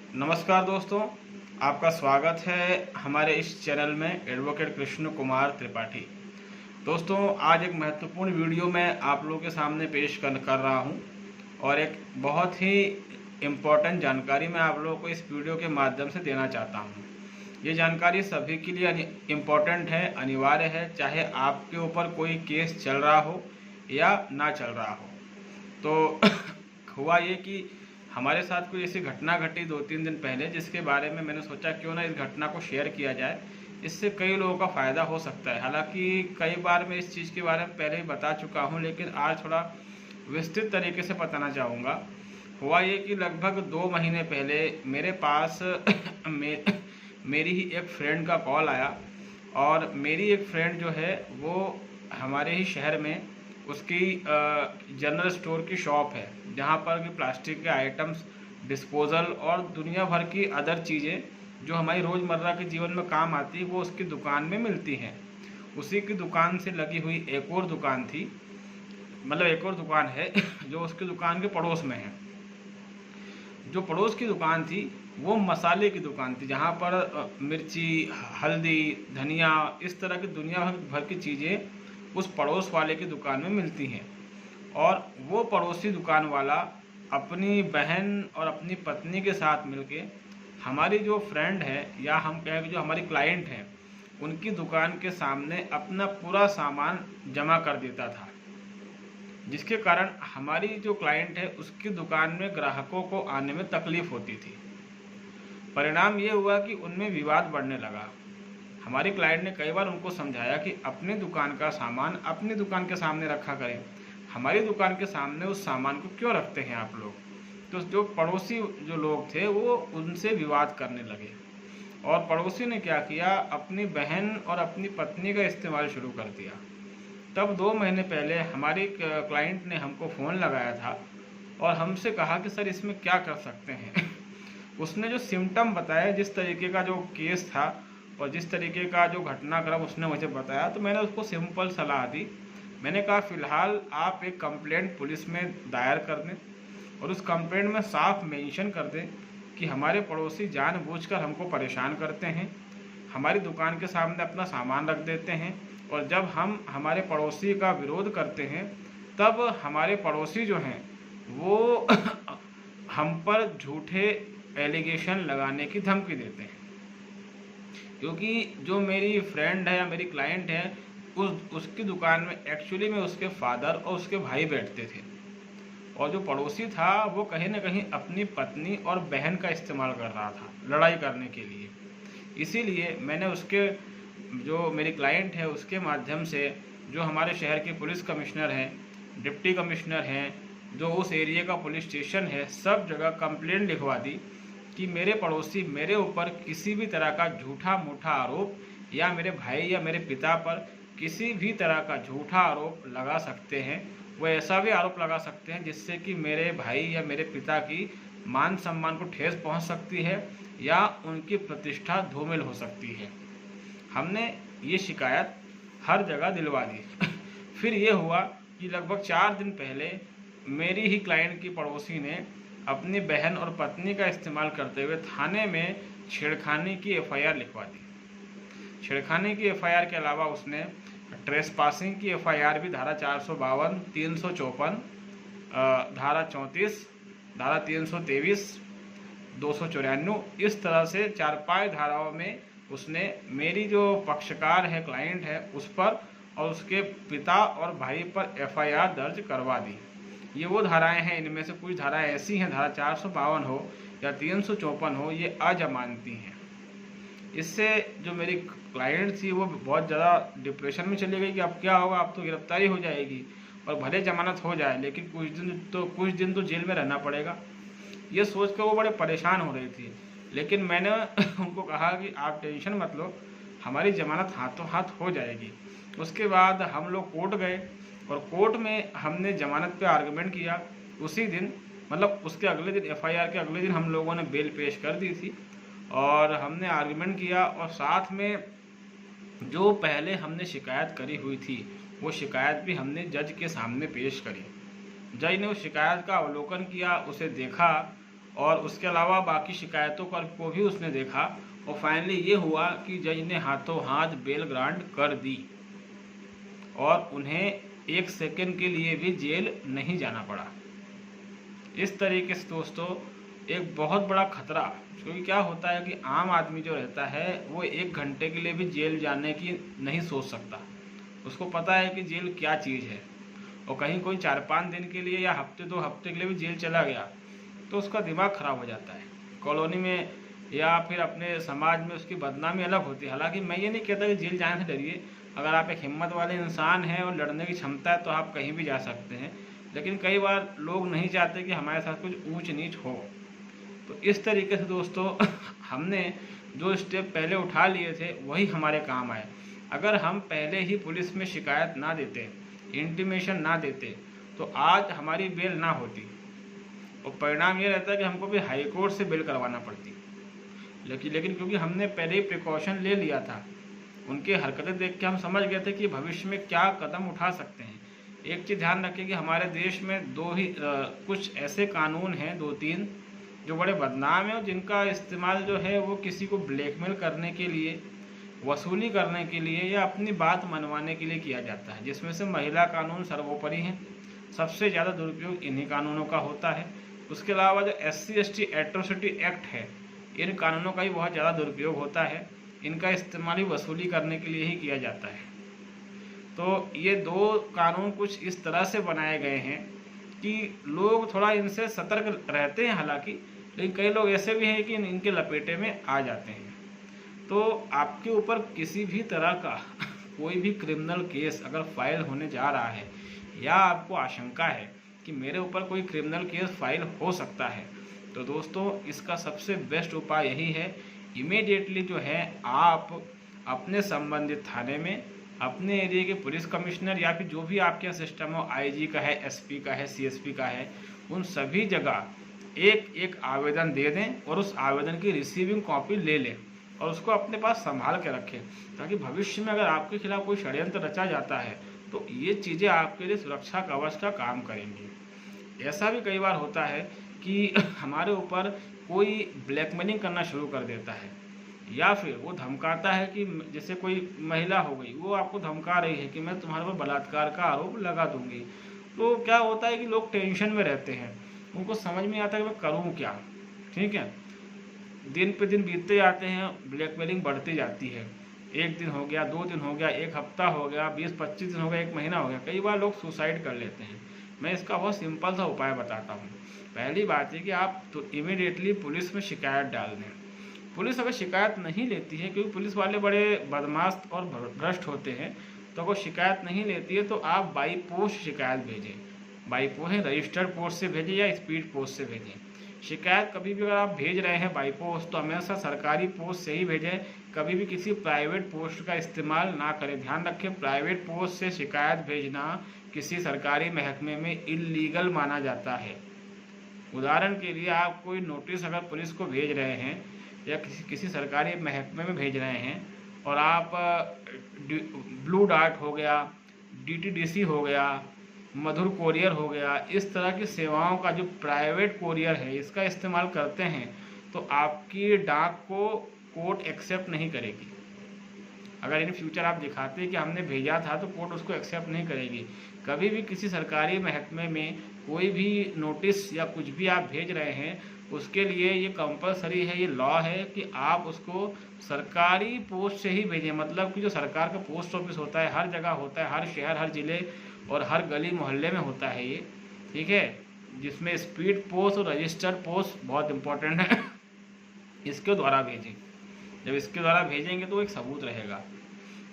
नमस्कार दोस्तों, आपका स्वागत है हमारे इस चैनल में एडवोकेट कृष्ण कुमार त्रिपाठी। दोस्तों, आज एक महत्वपूर्ण वीडियो मैं आप लोगों के सामने पेश कर रहा हूं और एक बहुत ही इम्पोर्टेंट जानकारी मैं आप लोगों को इस वीडियो के माध्यम से देना चाहता हूं। ये जानकारी सभी के लिए इम्पोर्टेंट है, अनिवार्य है, चाहे आपके ऊपर कोई केस चल रहा हो या ना चल रहा हो। तो हुआ ये कि हमारे साथ कोई ऐसी घटना घटी 2-3 दिन पहले, जिसके बारे में मैंने सोचा क्यों ना इस घटना को शेयर किया जाए। इससे कई लोगों का फ़ायदा हो सकता है। हालांकि कई बार मैं इस चीज़ के बारे में पहले ही बता चुका हूं, लेकिन आज थोड़ा विस्तृत तरीके से बताना चाहूँगा। हुआ ये कि लगभग 2 महीने पहले मेरे पास मेरी ही एक फ्रेंड का कॉल आया और मेरी एक फ्रेंड जो है वो हमारे ही शहर में उसकी जनरल स्टोर की शॉप है, जहाँ पर कि प्लास्टिक के आइटम्स, डिस्पोजल और दुनिया भर की अदर चीज़ें जो हमारी रोज़मर्रा के जीवन में काम आती है वो उसकी दुकान में मिलती हैं। उसी की दुकान से लगी हुई एक और दुकान थी, मतलब एक और दुकान है जो उसकी दुकान के पड़ोस में है। जो पड़ोस की दुकान थी वो मसाले की दुकान थी, जहाँ पर मिर्ची, हल्दी, धनिया, इस तरह की दुनिया भर की चीज़ें उस पड़ोस वाले की दुकान में मिलती हैं। और वो पड़ोसी दुकान वाला अपनी बहन और अपनी पत्नी के साथ मिलके हमारी जो फ्रेंड है, या हम कहें कि जो हमारी क्लाइंट है, उनकी दुकान के सामने अपना पूरा सामान जमा कर देता था, जिसके कारण हमारी जो क्लाइंट है उसकी दुकान में ग्राहकों को आने में तकलीफ होती थी। परिणाम ये हुआ कि उनमें विवाद बढ़ने लगा। हमारी क्लाइंट ने कई बार उनको समझाया कि अपनी दुकान का सामान अपनी दुकान के सामने रखा करें, हमारी दुकान के सामने उस सामान को क्यों रखते हैं आप लोग। तो जो पड़ोसी जो लोग थे वो उनसे विवाद करने लगे और पड़ोसी ने क्या किया, अपनी बहन और अपनी पत्नी का इस्तेमाल शुरू कर दिया। तब 2 महीने पहले हमारी क्लाइंट ने हमको फ़ोन लगाया था और हमसे कहा कि सर इसमें क्या कर सकते हैं। उसने जो सिम्टम बताया, जिस तरीके का जो केस था और जिस तरीके का जो घटनाक्रम उसने मुझे बताया, तो मैंने उसको सिंपल सलाह दी। मैंने कहा फ़िलहाल आप एक कंप्लेंट पुलिस में दायर कर दें और उस कंप्लेंट में साफ मेंशन कर दें कि हमारे पड़ोसी जानबूझकर हमको परेशान करते हैं, हमारी दुकान के सामने अपना सामान रख देते हैं और जब हम हमारे पड़ोसी का विरोध करते हैं तब हमारे पड़ोसी जो हैं वो हम पर झूठे एलिगेशन लगाने की धमकी देते हैं। क्योंकि जो मेरी फ्रेंड है या मेरी क्लाइंट है, उसकी दुकान में एक्चुअली में उसके फादर और उसके भाई बैठते थे और जो पड़ोसी था वो कहीं ना कहीं अपनी पत्नी और बहन का इस्तेमाल कर रहा था लड़ाई करने के लिए। इसीलिए मैंने उसके, जो मेरी क्लाइंट है उसके माध्यम से जो हमारे शहर के पुलिस कमिश्नर हैं, डिप्टी कमिश्नर हैं, जो उस एरिया का पुलिस स्टेशन है, सब जगह कंप्लेंट लिखवा दी कि मेरे पड़ोसी मेरे ऊपर किसी भी तरह का झूठा मूठा आरोप या मेरे भाई या मेरे पिता पर किसी भी तरह का झूठा आरोप लगा सकते हैं। वो ऐसा भी आरोप लगा सकते हैं जिससे कि मेरे भाई या मेरे पिता की मान सम्मान को ठेस पहुंच सकती है या उनकी प्रतिष्ठा धूमिल हो सकती है। हमने ये शिकायत हर जगह दिलवा दी। फिर ये हुआ कि लगभग 4 दिन पहले मेरी ही क्लाइंट की पड़ोसी ने अपनी बहन और पत्नी का इस्तेमाल करते हुए थाने में छेड़खानी की एफआईआर लिखवा दी। छेड़खानी की एफआईआर के अलावा उसने ट्रेसपासिंग की एफआईआर भी धारा 452, 354, धारा 34, धारा 323, 294, इस तरह से 4-5 धाराओं में उसने मेरी जो पक्षकार है, क्लाइंट है, उस पर और उसके पिता और भाई पर एफआईआर दर्ज करवा दी। ये वो धाराएं हैं, इनमें से कुछ धाराएं ऐसी हैं, धारा 452 हो या 354 हो, ये अजमानती हैं। इससे जो मेरी क्लाइंट थी वो बहुत ज़्यादा डिप्रेशन में चली गई कि अब क्या होगा, अब तो गिरफ्तारी हो जाएगी और भले जमानत हो जाए लेकिन कुछ दिन तो जेल में रहना पड़ेगा। ये सोच कर वो बड़े परेशान हो रही थी। लेकिन मैंने उनको कहा कि आप टेंशन मत लो, हमारी जमानत हाथों हाथ हो जाएगी। उसके बाद हम लोग कोर्ट गए और कोर्ट में हमने जमानत पे आर्गूमेंट किया। उसी दिन, मतलब उसके अगले दिन, एफआईआर के अगले दिन हम लोगों ने बेल पेश कर दी थी और हमने आर्गूमेंट किया और साथ में जो पहले हमने शिकायत करी हुई थी वो शिकायत भी हमने जज के सामने पेश करी। जज ने उस शिकायत का अवलोकन किया, उसे देखा और उसके अलावा बाकी शिकायतों को भी उसने देखा और फाइनली ये हुआ कि जज ने हाथों हाथ बेल ग्रांट कर दी और उन्हें 1 सेकंड के लिए भी जेल नहीं जाना पड़ा। इस तरीके से दोस्तों एक बहुत बड़ा खतरा, क्योंकि क्या होता है कि आम आदमी जो रहता है वो 1 घंटे के लिए भी जेल जाने की नहीं सोच सकता। उसको पता है कि जेल क्या चीज़ है, और कहीं कोई 4-5 दिन के लिए या हफ्ते 2 हफ्ते के लिए भी जेल चला गया तो उसका दिमाग खराब हो जाता है। कॉलोनी में या फिर अपने समाज में उसकी बदनामी अलग होती है। हालांकि मैं ये नहीं कहता कि जेल जाने से डरिए, अगर आप एक हिम्मत वाले इंसान हैं और लड़ने की क्षमता है तो आप कहीं भी जा सकते हैं, लेकिन कई बार लोग नहीं चाहते कि हमारे साथ कुछ ऊंच नीच हो। तो इस तरीके से दोस्तों हमने जो स्टेप पहले उठा लिए थे वही हमारे काम आए। अगर हम पहले ही पुलिस में शिकायत ना देते, इंटीमेशन ना देते, तो आज हमारी बेल ना होती और परिणाम ये रहता है कि हमको भी हाई कोर्ट से बेल करवाना पड़ती। लेकिन क्योंकि हमने पहले ही प्रिकॉशन ले लिया था, उनके हरकतें देख के हम समझ गए थे कि भविष्य में क्या कदम उठा सकते हैं। एक चीज़ ध्यान रखिए कि हमारे देश में कुछ ऐसे कानून हैं 2-3 जो बड़े बदनाम हैं और जिनका इस्तेमाल जो है वो किसी को ब्लैकमेल करने के लिए, वसूली करने के लिए या अपनी बात मनवाने के लिए किया जाता है, जिसमें से महिला कानून सर्वोपरि हैं। सबसे ज़्यादा दुरुपयोग इन्हीं कानूनों का होता है। उसके अलावा जो SC/ST एट्रोसिटी एक्ट है, इन कानूनों का भी बहुत ज़्यादा दुरुपयोग होता है। इनका इस्तेमाल ही वसूली करने के लिए ही किया जाता है। तो ये 2 कानून कुछ इस तरह से बनाए गए हैं कि लोग थोड़ा इनसे सतर्क रहते हैं हालांकि, लेकिन कई लोग ऐसे भी हैं कि इनके लपेटे में आ जाते हैं। तो आपके ऊपर किसी भी तरह का कोई भी क्रिमिनल केस अगर फाइल होने जा रहा है या आपको आशंका है कि मेरे ऊपर कोई क्रिमिनल केस फाइल हो सकता है, तो दोस्तों इसका सबसे बेस्ट उपाय यही है, इमीडिएटली जो है आप अपने संबंधित थाने में अपने एरिया के पुलिस कमिश्नर या फिर जो भी आपके यहाँ सिस्टम हो, IG का है, SP का है, CSP का है, उन सभी जगह एक आवेदन दे दें और उस आवेदन की रिसीविंग कॉपी ले लें और उसको अपने पास संभाल के रखें, ताकि भविष्य में अगर आपके खिलाफ कोई षड्यंत्र रचा जाता है तो ये चीज़ें आपके लिए सुरक्षा कवच का काम करेंगी। ऐसा भी कई बार होता है कि हमारे ऊपर कोई ब्लैकमेलिंग करना शुरू कर देता है या फिर वो धमकाता है कि जैसे कोई महिला हो गई, वो आपको धमका रही है कि मैं तुम्हारे पर बलात्कार का आरोप लगा दूंगी। तो क्या होता है कि लोग टेंशन में रहते हैं, उनको समझ में आता है कि मैं करूँ क्या। ठीक है, दिन पे दिन बीतते जाते हैं, ब्लैकमेलिंग बढ़ती जाती है। 1 दिन हो गया, 2 दिन हो गया, 1 हफ्ता हो गया, 20-25 दिन हो गया, 1 महीना हो गया, कई बार लोग सुसाइड कर लेते हैं। मैं इसका बहुत सिंपल सा उपाय बताता हूँ। पहली बात है कि आप तो इमीडिएटली पुलिस में शिकायत डाल दें। पुलिस अगर शिकायत नहीं लेती है, क्योंकि पुलिस वाले बड़े बदमाश और भ्रष्ट होते हैं, तो अगर शिकायत नहीं लेती है तो आप बाई पोस्ट शिकायत भेजें। बाई पोस्ट रजिस्टर्ड पोस्ट से भेजें या स्पीड पोस्ट से भेजें। शिकायत कभी भी अगर आप भेज रहे हैं बाई पोस्ट तो हमेशा सरकारी पोस्ट से ही भेजें, कभी भी किसी प्राइवेट पोस्ट का इस्तेमाल ना करें। ध्यान रखें, प्राइवेट पोस्ट से शिकायत भेजना किसी सरकारी महकमे में इल्लीगल माना जाता है। उदाहरण के लिए आप कोई नोटिस अगर पुलिस को भेज रहे हैं या किसी सरकारी महकमे में भेज रहे हैं और आप ब्लू डार्ट हो गया, DTDC हो गया, मधुर कोरियर हो गया, इस तरह की सेवाओं का जो प्राइवेट कोरियर है इसका इस्तेमाल करते हैं तो आपकी डाक को कोर्ट एक्सेप्ट नहीं करेगी। अगर इन फ्यूचर आप दिखाते हैं कि हमने भेजा था तो कोर्ट उसको एक्सेप्ट नहीं करेगी। कभी भी किसी सरकारी महकमे में कोई भी नोटिस या कुछ भी आप भेज रहे हैं उसके लिए ये कंपलसरी है, ये लॉ है कि आप उसको सरकारी पोस्ट से ही भेजें। मतलब कि जो सरकार का पोस्ट ऑफिस होता है हर जगह होता है, हर शहर, हर ज़िले और हर गली मोहल्ले में होता है ये, ठीक है, जिसमें स्पीड पोस्ट और रजिस्टर्ड पोस्ट बहुत इंपॉर्टेंट है। इसके द्वारा भेजें। जब इसके द्वारा भेजेंगे तो एक सबूत रहेगा।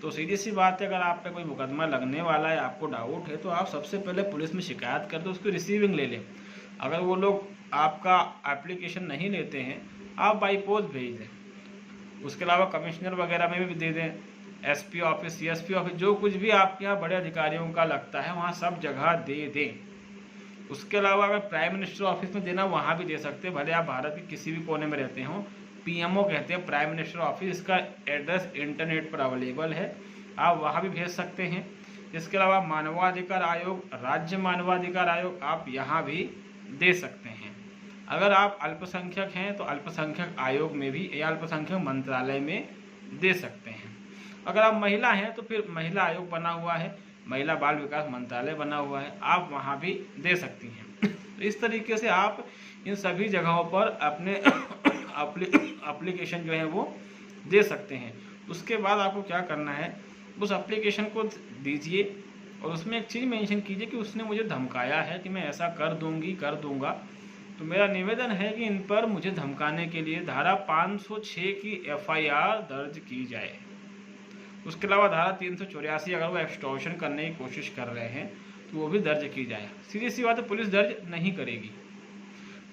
तो सीधी सी बात है, अगर आप पे कोई मुकदमा लगने वाला है, आपको डाउट है, तो आप सबसे पहले पुलिस में शिकायत कर दो, उसकी रिसीविंग ले लें। अगर वो लोग आपका एप्लीकेशन नहीं लेते हैं, आप बाई पोस्ट भेज दें। उसके अलावा कमिश्नर वगैरह में भी दे दें, SP ऑफिस, CSP ऑफिस, जो कुछ भी आपके यहाँ बड़े अधिकारियों का लगता है वहाँ सब जगह दे दें। उसके अलावा अगर प्राइम मिनिस्टर ऑफिस में देना वहाँ भी दे सकते हैं, भले आप भारत के किसी भी कोने में रहते हों। PMO कहते हैं, प्राइम मिनिस्टर ऑफिस, इसका एड्रेस इंटरनेट पर अवेलेबल है, आप वहाँ भी भेज सकते हैं। इसके अलावा मानवाधिकार आयोग, राज्य मानवाधिकार आयोग, आप यहाँ भी दे सकते हैं। अगर आप अल्पसंख्यक हैं तो अल्पसंख्यक आयोग में भी या अल्पसंख्यक मंत्रालय में दे सकते हैं। अगर आप महिला हैं तो फिर महिला आयोग बना हुआ है, महिला बाल विकास मंत्रालय बना हुआ है, आप वहाँ भी दे सकती हैं। तो इस तरीके से आप इन सभी जगहों पर अपने एप्लीकेशन जो है वो दे सकते हैं। उसके बाद आपको क्या करना है, उस एप्लीकेशन को दीजिए और उसमें एक चीज़ मेंशन कीजिए कि उसने मुझे धमकाया है कि मैं ऐसा कर दूंगा। तो मेरा निवेदन है कि इन पर मुझे धमकाने के लिए धारा 506 की FIR दर्ज की जाए। उसके अलावा धारा 384 अगर वो एक्सटॉर्शन करने की कोशिश कर रहे हैं तो वो भी दर्ज की जाए। सीधी सी बात है, पुलिस दर्ज नहीं करेगी।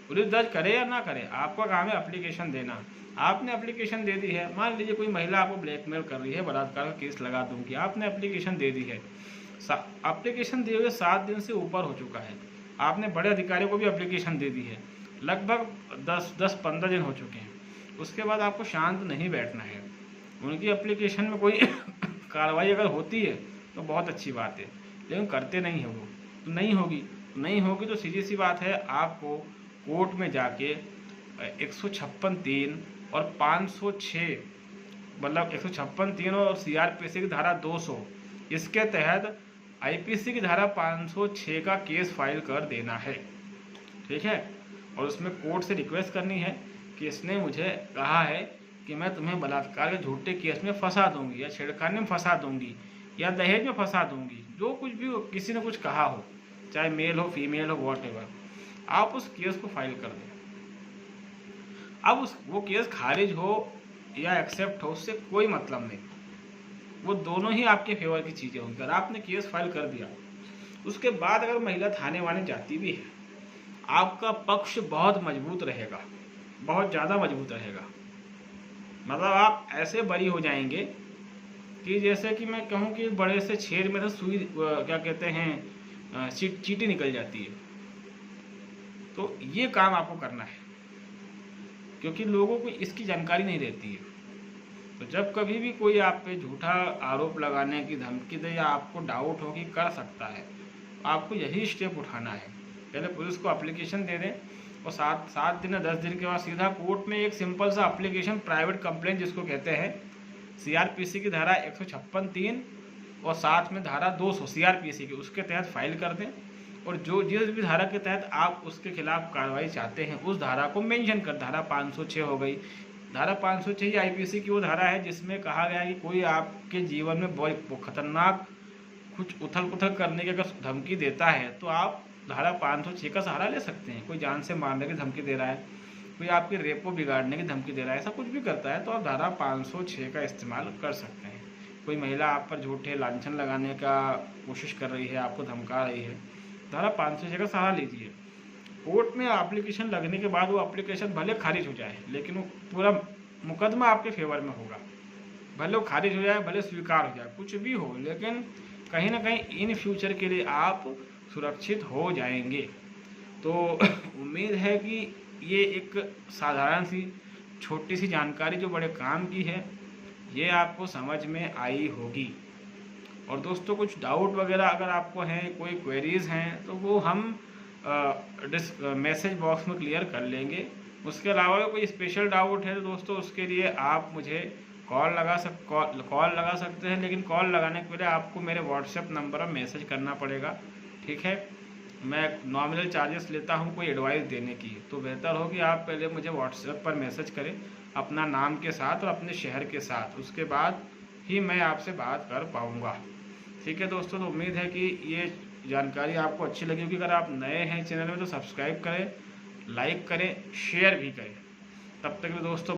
पुलिस दर्ज करे या ना करे, आपका काम है एप्लीकेशन देना। आपने एप्लीकेशन दे दी है, मान लीजिए कोई महिला आपको ब्लैकमेल कर रही है, बलात्कार का केस लगा दूंगी, आपने एप्लीकेशन दे दी है, एप्लीकेशन दिए हुए 7 दिन से ऊपर हो चुका है, आपने बड़े अधिकारियों को भी एप्लीकेशन दे दी है, लगभग 10-15 दिन हो चुके हैं। उसके बाद आपको शांत नहीं बैठना है। उनकी एप्लीकेशन में कोई कार्रवाई अगर होती है तो बहुत अच्छी बात है, लेकिन करते नहीं है वो, तो नहीं होगी तो सीधी सी बात है, आपको कोर्ट में जाके 156(3) और 506 मतलब 156(3) और CRPC की धारा 200 इसके तहत IPC की धारा 506 का केस फाइल कर देना है। ठीक है, और उसमें कोर्ट से रिक्वेस्ट करनी है कि इसने मुझे कहा है कि मैं तुम्हें बलात्कार के झूठे केस में फंसा दूंगी या छेड़खानी में फंसा दूंगी या दहेज में फंसा दूंगी, जो कुछ भी हो, किसी ने कुछ कहा हो, चाहे मेल हो फीमेल हो वॉटेवर, आप उस केस को फाइल कर दें। अब वो केस खारिज हो या एक्सेप्ट हो उससे कोई मतलब नहीं, वो दोनों ही आपके फेवर की चीज़ें होंगी। अगर आपने केस फाइल कर दिया, उसके बाद अगर महिला थाने वाने जाती भी है, आपका पक्ष बहुत मजबूत रहेगा, बहुत ज़्यादा मजबूत रहेगा। मतलब आप ऐसे बरी हो जाएंगे कि जैसे कि मैं कहूँ कि बड़े से छेद में तो सुई क्या कहते हैं चींटी निकल जाती है। तो ये काम आपको करना है, क्योंकि लोगों को इसकी जानकारी नहीं रहती है। तो जब कभी भी कोई आप पे झूठा आरोप लगाने की धमकी दे या आपको डाउट हो कि कर सकता है, आपको यही स्टेप उठाना है। पहले पुलिस को एप्लीकेशन दे दें और 7 दिन या 10 दिन के बाद सीधा कोर्ट में एक सिंपल सा एप्लीकेशन, प्राइवेट कंप्लेंट जिसको कहते हैं, CRPC की धारा 156(3) और साथ में धारा 200 CRPC की, उसके तहत फाइल कर दें। और जिस भी धारा के तहत आप उसके खिलाफ कार्रवाई चाहते हैं उस धारा को मेंशन कर, धारा 506 हो गई। धारा 506 IPC की वो धारा है जिसमें कहा गया है कि कोई आपके जीवन में बहुत खतरनाक कुछ उथल पुथल करने की अगर धमकी देता है तो आप धारा 506 का सहारा ले सकते हैं। कोई जान से मारने की धमकी दे रहा है, कोई आपके रेपो बिगाड़ने की धमकी दे रहा है, ऐसा कुछ भी करता है तो आप धारा 506 का इस्तेमाल कर सकते हैं। कोई महिला आप पर झूठे लांछन लगाने का कोशिश कर रही है, आपको धमका रही है, धारा 506 का सहारा लीजिए। कोर्ट में एप्लीकेशन लगने के बाद वो एप्लीकेशन भले खारिज हो जाए, लेकिन वो पूरा मुकदमा आपके फेवर में होगा। भले वो खारिज हो जाए, भले स्वीकार हो जाए, कुछ भी हो, लेकिन कहीं ना कहीं इन फ्यूचर के लिए आप सुरक्षित हो जाएंगे। तो उम्मीद है कि ये एक साधारण सी छोटी सी जानकारी जो बड़े काम की है, ये आपको समझ में आई होगी। और दोस्तों कुछ डाउट वगैरह अगर आपको हैं, कोई क्वेरीज हैं, तो वो हम मैसेज बॉक्स में क्लियर कर लेंगे। उसके अलावा कोई स्पेशल डाउट है तो दोस्तों उसके लिए आप मुझे कॉल लगा सकते हैं, लेकिन कॉल लगाने के लिए आपको मेरे व्हाट्सएप नंबर पर मैसेज करना पड़ेगा। ठीक है, मैं नॉमिनल चार्जेस लेता हूं कोई एडवाइस देने की, तो बेहतर हो कि आप पहले मुझे व्हाट्सएप पर मैसेज करें अपना नाम के साथ और अपने शहर के साथ, उसके बाद ही मैं आपसे बात कर पाऊँगा। ठीक है दोस्तों, तो उम्मीद है कि ये जानकारी आपको अच्छी लगी होगी। अगर आप नए हैं चैनल में तो सब्सक्राइब करें, लाइक करें, शेयर भी करें। तब तक दोस्तों